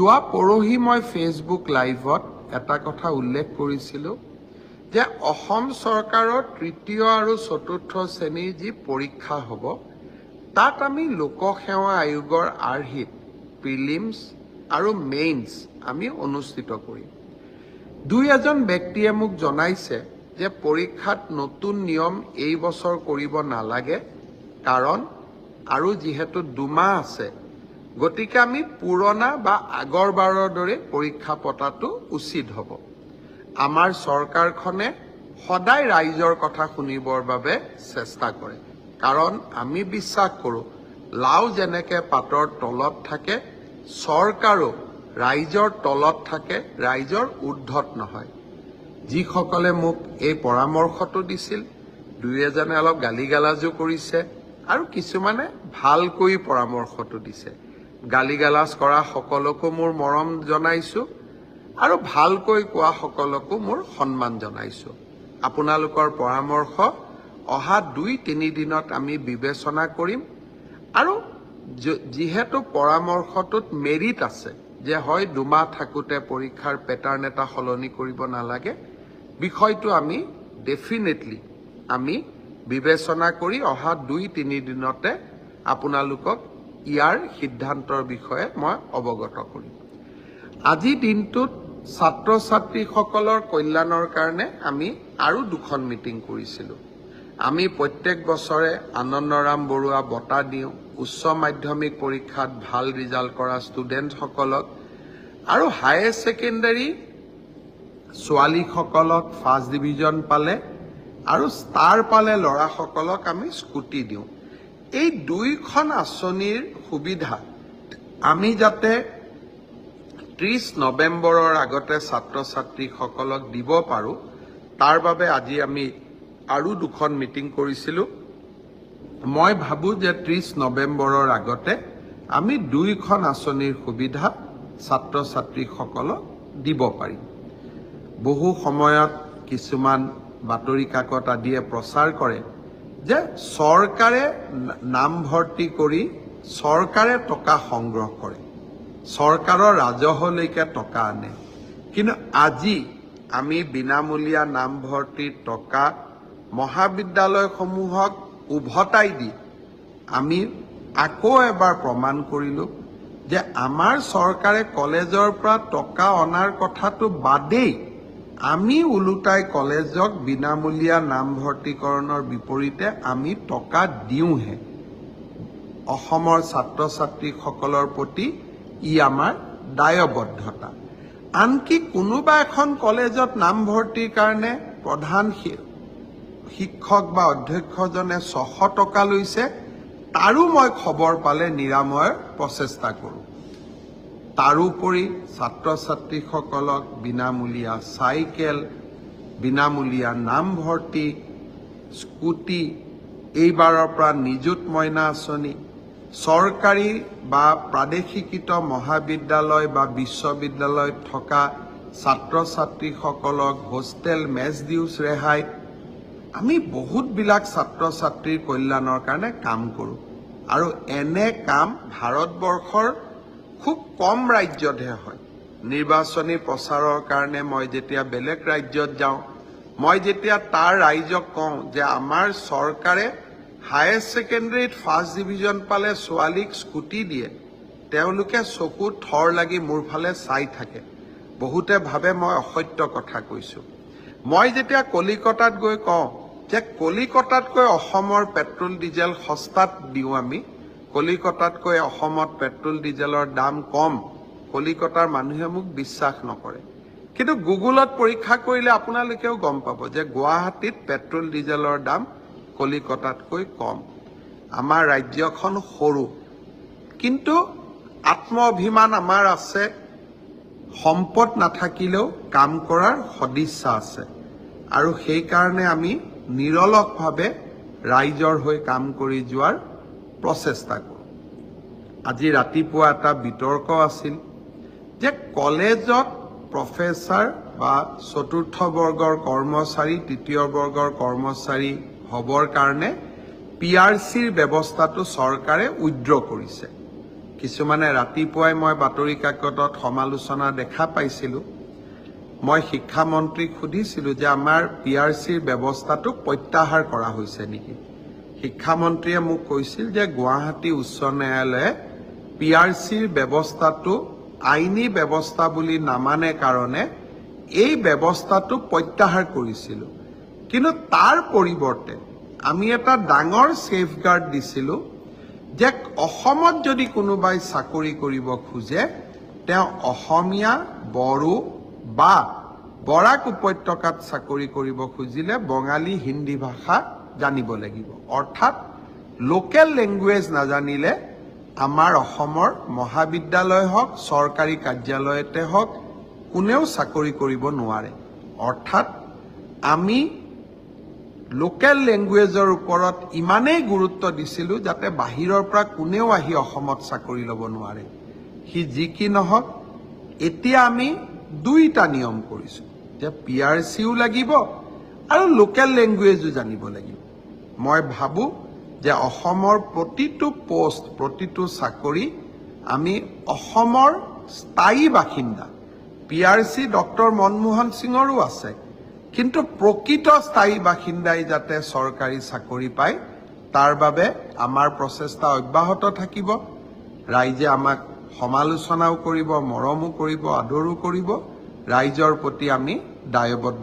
যোৱা পৰহি মই ফেচবুক লাইভত এটা কথা উল্লেখ কৰিছিলোঁ যে অসম চৰকাৰৰ তৃতীয় আৰু চতুৰ্থ শ্ৰেণীৰ যি পৰীক্ষা হ'ব তাত আমি লোকসেৱা আয়োগৰ আৰ্হিত প্ৰিলিমছ আৰু মেইনছ আমি অনুষ্ঠিত কৰিম। দুই এজন ব্যক্তিয়ে মোক জনাইছে যে পৰীক্ষাত নতুন নিয়ম এই বছৰ কৰিব নালাগে, কাৰণ আৰু যিহেতু 2 মাহ আছে, গতিকে আমি পুৰণা বা আগৰবাৰৰ দৰে পৰীক্ষা পতাটো উচিত হ'ব। আমাৰ চৰকাৰখনে সদায় ৰাইজৰ কথা শুনিবৰ বাবে চেষ্টা কৰে, কাৰণ আমি বিশ্বাস কৰোঁ লাও যেনেকৈ পাতৰ তলত থাকে, চৰকাৰো ৰাইজৰ তলত থাকে, ৰাইজৰ ঊৰ্ধ্বত নহয়। যিসকলে মোক এই পৰামৰ্শটো দিছিল, দুই এজনে অলপ গালিগালাজো কৰিছে আৰু কিছুমানে ভালকৈ পৰামৰ্শটো দিছে। গালিগালাজ কৰা সকলকো মোৰ মৰম জনাইছোঁ আৰু ভালকৈ কোৱা সকলকো মোৰ সন্মান জনাইছোঁ। আপোনালোকৰ পৰামৰ্শ অহা 2-3 দিনত আমি বিবেচনা কৰিম আৰু যিহেতু পৰামৰ্শটোত মেৰিট আছে যে হয় 2 মাহ থাকোঁতে পৰীক্ষাৰ পেটাৰ্ণ এটা সলনি কৰিব নালাগে, বিষয়টো আমি ডেফিনেটলি আমি বিবেচনা কৰি অহা 2-3 দিনতে আপোনালোকক ইয়াৰ সিদ্ধান্তৰ বিষয়ে মই অৱগত কৰিম। আজি দিনটোত ছাত্ৰ ছাত্ৰীসকলৰ কল্যাণৰ কাৰণে আমি আৰু 2খন মিটিং কৰিছিলোঁ। আমি প্ৰত্যেক বছৰে আনন্দৰাম বৰুৱা বঁটা দিওঁ উচ্চ মাধ্যমিক পৰীক্ষাত ভাল ৰিজাল্ট কৰা ষ্টুডেণ্টসকলক, আৰু হায়াৰ ছেকেণ্ডাৰী ছোৱালীসকলক ফাৰ্ষ্ট ডিভিজন পালে আৰু ষ্টাৰ পালে ল'ৰাসকলক আমি স্কুটি দিওঁ। এই 2খন আঁচনিৰ সুবিধা আমি যাতে 30 নৱেম্বৰৰ আগতে ছাত্ৰ ছাত্ৰীসকলক দিব পাৰোঁ, তাৰ বাবে আজি আমি আৰু 2খন মিটিং কৰিছিলোঁ। মই ভাবোঁ যে 30 নৱেম্বৰৰ আগতে আমি 2খন আঁচনিৰ সুবিধা ছাত্ৰ ছাত্ৰীসকলক দিব পাৰিম। বহু সময়ত কিছুমান বাতৰি কাকত আদিয়ে প্ৰচাৰ কৰে যে চৰকাৰে নামভৰ্তি কৰি চৰকাৰে টকা সংগ্ৰহ কৰে, চৰকাৰৰ ৰাজহলৈকে টকা আনে। কিন্তু আজি আমি বিনামূলীয়া নামভৰ্তিৰ টকা মহাবিদ্যালয়সমূহক উভতাই দি আমি আকৌ এবাৰ প্ৰমাণ কৰিলোঁ যে আমাৰ চৰকাৰে কলেজৰ পৰা টকা অনাৰ কথাটো বাদেই আমি ওলোটাই কলেজক বিনামূলীয়া নামভৰ্তিকৰণৰ বিপৰীতে আমি টকা দিওঁহে। অসমৰ ছাত্ৰ ছাত্ৰীসকলৰ প্ৰতি ই আমাৰ দায়বদ্ধতা। আনকি কোনোবা এখন কলেজত নামভৰ্তিৰ কাৰণে প্ৰধান শিক্ষক বা অধ্যক্ষজনে 600 টকা লৈছে, তাৰো মই খবৰ পালে নিৰাময়ৰ প্ৰচেষ্টা কৰোঁ। তাৰোপৰি ছাত্ৰ ছাত্ৰীসকলক বিনামূলীয়া চাইকেল, বিনামূলীয়া নামভৰ্তি, স্কুটি, এইবাৰৰ পৰা নিযুত মইনা আঁচনি, চৰকাৰী বা প্ৰাদেশিকৃত মহাবিদ্যালয় বা বিশ্ববিদ্যালয়ত থকা ছাত্ৰ ছাত্ৰীসকলক হোষ্টেল মেছ ডিউজ ৰেহাই, আমি বহুতবিলাক ছাত্ৰ ছাত্ৰীৰ কল্যাণৰ কাৰণে কাম কৰোঁ। আৰু এনে কাম ভাৰতবৰ্ষৰ খুব কম ৰাজ্যতহে হয়। নিৰ্বাচনী প্ৰচাৰৰ কাৰণে মই যেতিয়া বেলেগ ৰাজ্যত যাওঁ, মই যেতিয়া তাৰ ৰাইজক কওঁ যে আমাৰ চৰকাৰে হায়াৰ ছেকেণ্ডেৰীত ফাৰ্ষ্ট ডিভিজন পালে ছোৱালীক স্কুটি দিয়ে, তেওঁলোকে চকু থৰ লাগি মোৰ ফালে চাই থাকে। বহুতে ভাবে মই অসত্য কথা কৈছোঁ। মই যেতিয়া কলিকতাত গৈ কওঁ যে কলিকতাতকৈ অসমৰ পেট্ৰল ডিজেল সস্তাত দিওঁ, আমি কলিকতাতকৈ অসমত পেট্ৰল ডিজেলৰ দাম কম, কলিকতাৰ মানুহে মোক বিশ্বাস নকৰে। কিন্তু গুগলত পৰীক্ষা কৰিলে আপোনালোকেও গম পাব যে গুৱাহাটীত পেট্ৰল ডিজেলৰ দাম কলিকতাতকৈ কম। আমাৰ ৰাজ্যখন সৰু, কিন্তু আত্ম অভিমান আমাৰ আছে। সম্পদ নাথাকিলেও কাম কৰাৰ সদিচ্ছা আছে, আৰু সেইকাৰণে আমি নিৰলসভাৱে ৰাইজৰ হৈ কাম কৰি যোৱাৰ প্ৰচেষ্টা কৰোঁ। আজি ৰাতিপুৱা এটা বিতৰ্ক আছিল যে কলেজত প্ৰফেচাৰ বা চতুৰ্থ বৰ্গৰ কৰ্মচাৰী, তৃতীয় বৰ্গৰ কৰ্মচাৰী হ'বৰ কাৰণে PRCৰ ব্যৱস্থাটো চৰকাৰে উইথড্ৰ কৰিছে। কিছুমানে ৰাতিপুৱাই মই বাতৰি কাকতত সমালোচনা দেখা পাইছিলোঁ। মই শিক্ষামন্ত্ৰীক সুধিছিলোঁ যে আমাৰ PRCৰ ব্যৱস্থাটোক প্ৰত্যাহাৰ কৰা হৈছে নেকি। শিক্ষামন্ত্ৰীয়ে মোক কৈছিল যে গুৱাহাটী উচ্চ ন্যায়ালয়ে PRCৰ ব্যৱস্থাটো আইনী ব্যৱস্থা বুলি নামানে কাৰণে এই ব্যৱস্থাটো প্ৰত্যাহাৰ কৰিছিলোঁ। কিন্তু তাৰ পৰিৱৰ্তে আমি এটা ডাঙৰ ছেফগাৰ্ড দিছিলোঁ যে অসমত যদি কোনোবাই চাকৰি কৰিব খোজে তেওঁ অসমীয়া, বড়ো বা বৰাক উপত্যকাত চাকৰি কৰিব খুজিলে বঙালী, হিন্দী ভাষা জানিব লাগিব। অৰ্থাৎ লোকেল লেংগুৱেজ নাজানিলে আমাৰ অসমৰ মহাবিদ্যালয় হওক, চৰকাৰী কাৰ্যালয়তে হওক কোনেও চাকৰি কৰিব নোৱাৰে। অৰ্থাৎ আমি লোকেল লেংগুৱেজৰ ওপৰত ইমানেই গুৰুত্ব দিছিলোঁ যাতে বাহিৰৰ পৰা কোনেও আহি অসমত চাকৰি ল'ব নোৱাৰে। সি যি কি নহওক, এতিয়া আমি দুইটা নিয়ম কৰিছোঁ যে PRCও লাগিব আৰু লোকেল লেংগুৱেজো জানিব লাগিব। মই ভাবোঁ যে অসমৰ প্ৰতিটো পোষ্ট, প্ৰতিটো চাকৰি আমি অসমৰ স্থায়ী বাসিন্দা, PRC ডক্টৰ মনমোহন সিঙৰো আছে, কিন্তু প্ৰকৃত স্থায়ী বাসিন্দাই যাতে চৰকাৰী চাকৰি পায় তাৰ বাবে আমাৰ প্ৰচেষ্টা অব্যাহত থাকিব। ৰাইজে আমাক সমালোচনাও কৰিব, মৰমো কৰিব, আদৰো কৰিব। ৰাইজৰ প্ৰতি আমি দায়বদ্ধ।